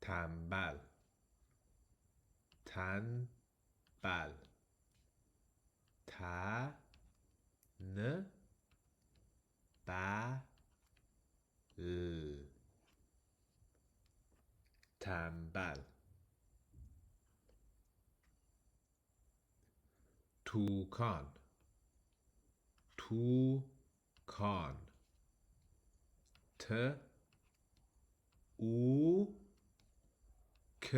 تنبل تنبل تن بل تنبل توکان توکان ت او ک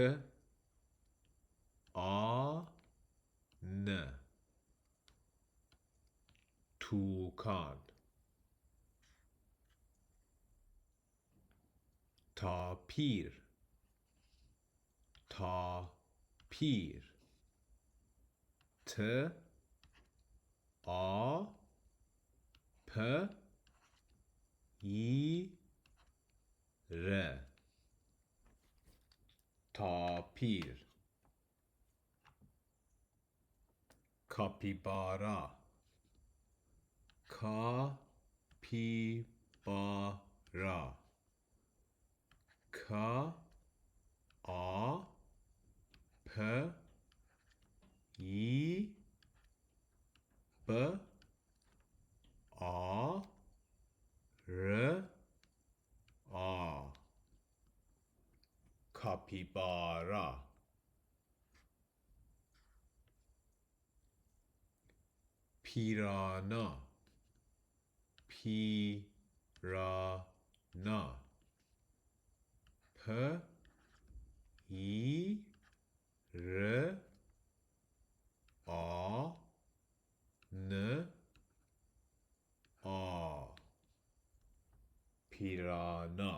آ ن توکان تا پیر تا پیر ت آ پ ای ر تاپیر کاپیبارا کاپیبارا کا آ پ ای ب آ ر آ کاپیبارا پیرانا پیرانا پ ای ر آ ن آ پیرانا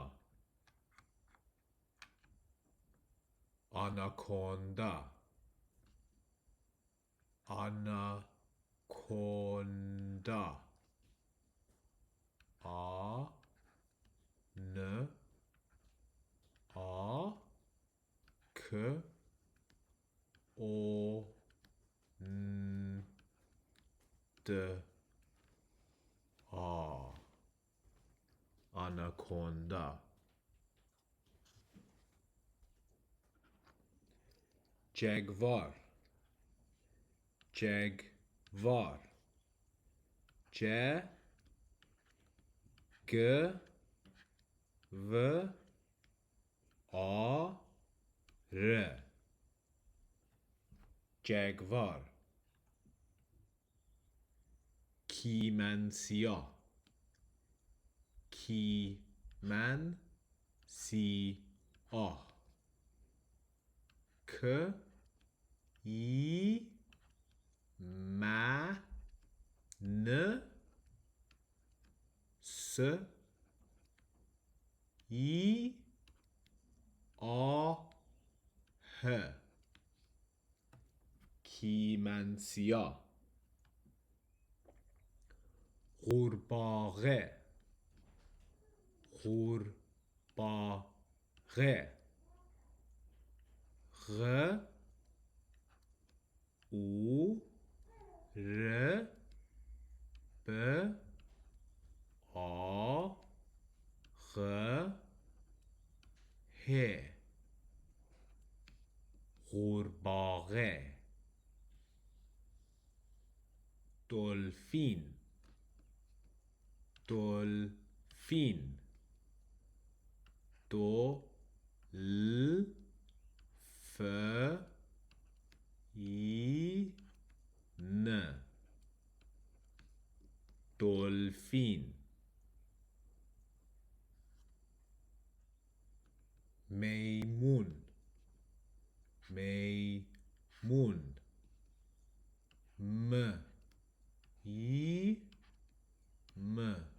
آناکوندا آناکوندا آ ن آ ک او ن د آ آناکوندا جگوار جگوار ج گ و آ ر جگوار کیمنسیا کیمنسیا ک ای م ن س ای آ ه کیمنسیا قورباغه قورباغه غ او ر ب آ غ ه قورباغه دلفین دلفین دو ل ف ای ن دلفین میمون میمون م ی م